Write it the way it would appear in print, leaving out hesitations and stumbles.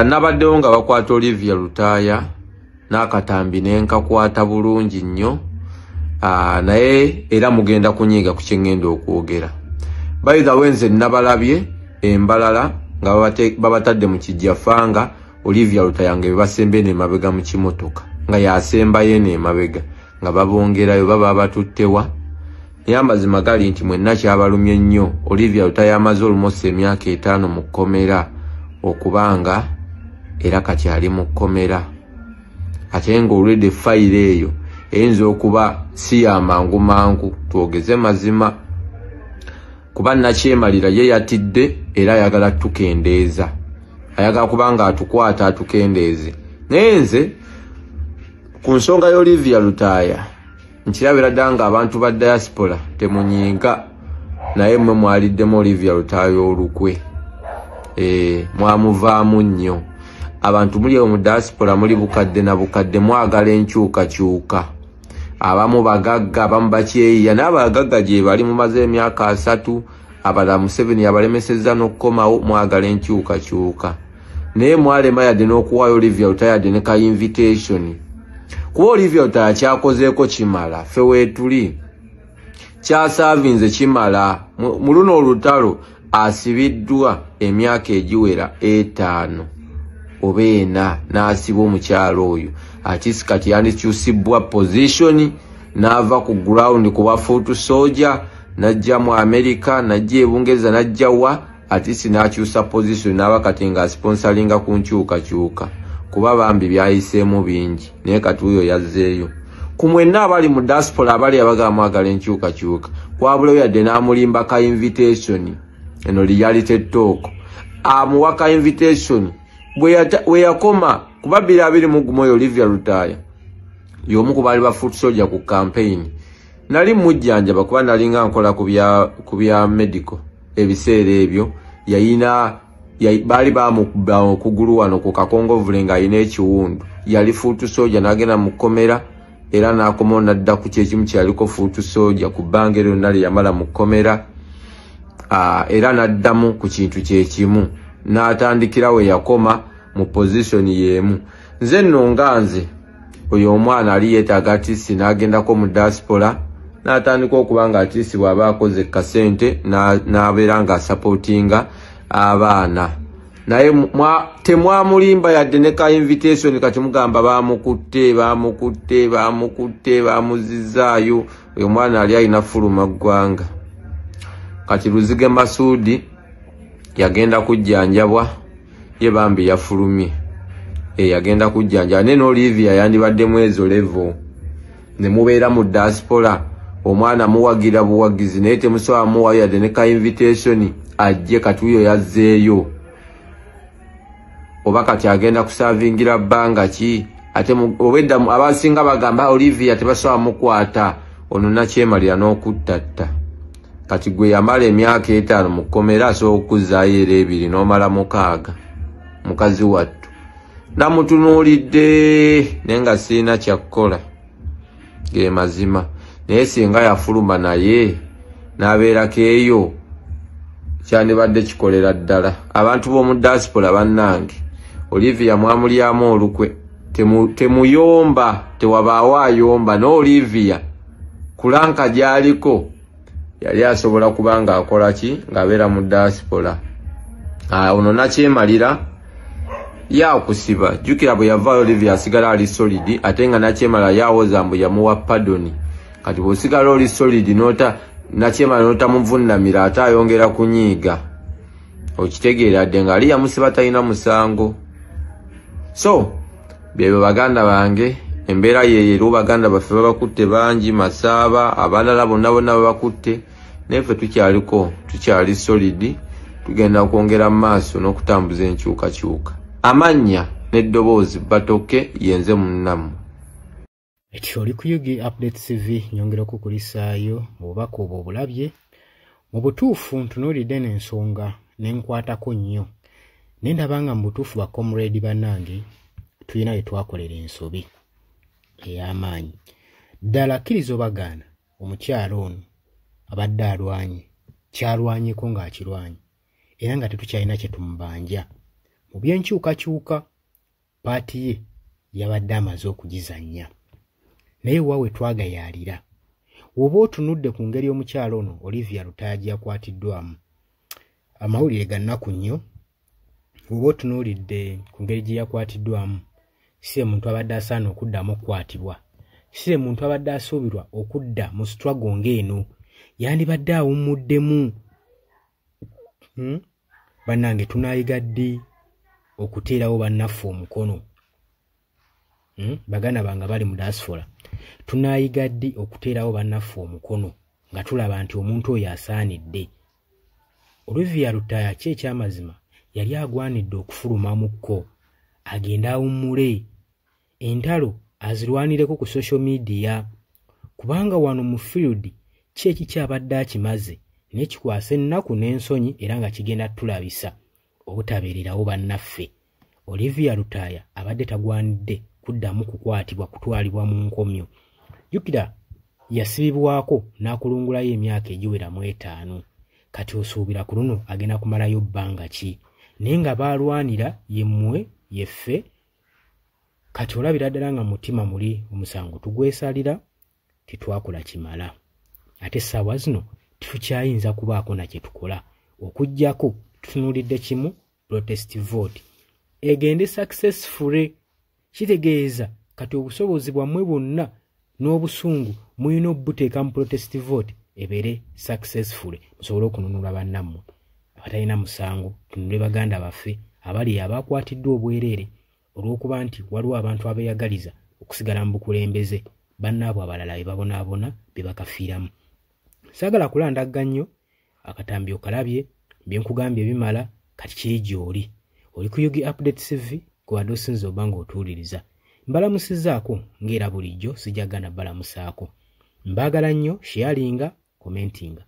Nabaddewo nga bakwata Olivia Lutaya n'akatambi nenkakwata bulungi nnyo. Naye era mugenda kunyiga ku kyengenda okwogera. By the way, nze nabalabye embalala nga babatadde mu kijjafanga Olivia Lutaya nga basembe ne mabega mu kimotoka nga yasemba yene emabega nga babongerayo baba batuttewa. Yamazima gali nti mwenna kyabalumye nnyo. Olivia Lutaya amaze olumosa emyaka 5 mu kkomera okubanga era kati ali mu kkomera. Ate nga already file eyo eyinza okuba si ya mangu mangu, twogeze mazima. Kuba nakyemalira ye yatidde era ayagala tukendeeza. Ayagala kubanga atukwata atukendeeze. Naye nze ku nsonga ya Olivia Lutaya nkirabira ddala nga abantu ba diaspora temunyinga, naye mmwe mwaliddemu Olivia Lutaya olukwe. Mwamuvaamu nnyo. Abantu muli mu diaspora muli bukadde na bukadde mwagala enkyukakyuka. Abamu bagagga, abamu bakyeyiya, n'abagagga gye bali mumaze emyaka 3, abala Museveni yabalemesezza n'okkomawo mwagala enkyukakyuka. Naye mwalema yadde n'okuwaayo Olivia Lutaya ne ka invitation. Kuba Olivia Lutaya kyakozeeko kimala, ffe weetuli kyasavinze kimala. Mu luno olutalo asibiddwa emyaka egiwera 5 oba 4 n'asibwa omukyalo oyo. Ati kati yandikyusibwa position n'ava ku ground kuba foot soldier najja mu America, najja ebungeza, najja wa ati n'akyusa position n'aba kati nga sponsoringa ku nkyukakyuka kuba bambi byayiseemu bingi. Naye kati oyo yazzeeyo. Ku mwenna abali mu diaspora abali abagamba mwagala enkyukakyuka, kwabula yadde n'amulimba ka invitation eno reality talk. Amuwa ka invitation bwe yakoma kuba 2021 Olivia Lutaya y'omu ku baali ba foot soldier ku campaign. Nali mujjanjaba kuba nalinga nkola ku bya medical ebiseera ebyo. Baali bamukuba okugulu wano ku kakongovule nga ayina ekiwundu. Yali foot soldier n'agenda mu kkomera era n'akoma n'adda ku kyekimu kyaliko foot soldier ku bbanga eryo nali yamala mu kkomera. Era n'addamu ku kintu kyekimu n'atandikira we yakoma mu position yemu. Nze nno nga nze oyo omwana ali yeetaaga atisi n'agendako mu diaspora n'atandika okuba nga atisi bw'aba akoze kasente n'abeera nga supportinga abaana. Naye temwamulimba yadde ne ka invitation kati mugamba bamukutte bamuzizaayo. Oyo mwana ali alina fuluma ggwanga. Kati Luzige Masudi yagenda kujjanjabwa ye bambi yafulumye. Yagenda kujjanjabwa. Nene Olivia yandibaddemu ezo level. Ne mubeera mu diaspora omwana muwagira buwagizi naye temusobola muwayo yadde ne ka invitation ajje. Kati uyo yazzeeyo oba kati agenda kusavingira bbanga ki? Ate obedda abasinga bagamba Olivia tebasobola mukwata. Ono nakyemalira n'okuttatta. Kati gwe yamala emyaka 5 mu kkomera asobola okuzzaayo era 2 n'omala 6 mukazi wattu. Namutunuulidde naye nga sirina kyakkola ge mazima. Naye singa yafuluma naye n'abeerako eyo kyandibadde kikolera ddala. Abantu b'omu diaspora bannange Olivia mwamulyamu olukwe. Temuyomba, tewabaawo ayomba. No Olivia kulanka gy'aliko yali asobola kuba nga akola ki ng'abeera mu diaspora. Ono nakyemalira yakusiba. Jjukira bwe yavaayo Olivia asigala ali solid ate nga nakyemala yawoza mbu yamuwa pardon. Kati bw'osigala oli solid nakyemala n'otamuvunnamira ate ayongera kunyiiga. Okitegeera dde nga ali yamusiba talina musango. So byebyo baganda bange embeera yeero baganda baffe babakutte bangi Masaaba abalala bonna babakutte. Naye ffe tukyali solid, tugenda kwongera mu maaso n'okutambuza enkyukakyuka. Amannya n'eddoboozi Batoke yenze munnamu. Ekyo oli ku Yugi Update TV nyongera okukulisaayo obubaka obwo obulabye. Mu butuufu ntunuulidde n'ensonga n'enkwatako nnyo. Ne ndaba nga mu butuufu ba comrade bannange tulina bye twakolera ensobi ey'amaanyi. Ddala kkiriza obagaana omukyalo ono abadde alwanye kyalwanyeko ng'akirwanye era nga tetukyalina kye tumubanja mu byenkyukakyuka paati ye yabadde amaze okugizannya. Naye waawe twagayaalira. Oba otunudde ku ngeri omukyalo ono Olivia Lutaya gye yakwatiddwamu, amawulire ga nnaku nnyo, oba otunuulidde ku ngeri gye yakwatiddwamu, si muntu abadde asaana okuddamu okukwatibwa, si muntu abadde asuubirwa okudda mu struggle ng'eno, yandibadde awummuddemu. Bannange tunaayiga ddi okuteerawo bannaffe omukono? Baganda bange bali mu diaspora, tunaayiga ddi okuteerawo bannaffe omukono nga tulaba nti omuntu oyo asaanidde? Olivia Lutaya ki ekyamazima yali agwanidde okufulumamukko agende awummule, entalo azirwanireko ku social media, kubanga wano mu field ki ekikyabadde akimaze n'ekikwasa ennaku n'ensonyi era nga kigenda tulabisa obutabeererawo bannaffe. Olivia Lutaya abadde tagwanidde kuddamu kukwatibwa kutwalibwa mu nkomyo. Jjukira yasibibwako n'akulungulayo emyaka egiwera mu 5. Kati osuubira ku luno agenda kumalayo bbanga ki? Naye nga baalwanira yemmwe yeffe. Kati olabira ddala nga mutima muli omusango tugwesalira, titwakola kimala. Ate essaawa zino tukyayinza kubaako na kye tukola okuggyako tutunuulidde kimu protest vote egende successful. Kitegeeza kati obusobozi bwammwe bwonna n'obusungu muyina obuteeka mu protest vote ebeere successful, musobole okununula bannammwe abatalina musango, tunule baganda baffe abali abakwatiddwa obwereere olw'okuba nti waliwo abantu abeeyagaliza okusigala mu bukulembeze, bannaabwe abalala be babonaabona be bakafiiramu. Saagala kulandagga nnyo, akatambi okalabye, bye nkugambye bimala, kati kiri gy'oli. Oli ku Yugi Update TV, kuwadde osinza oba ng'otuwuliriza. Mbalamusizaako ng'era bulijjo sijja gana balamusaako. Mbaagala nnyo, sharinga, commentinga.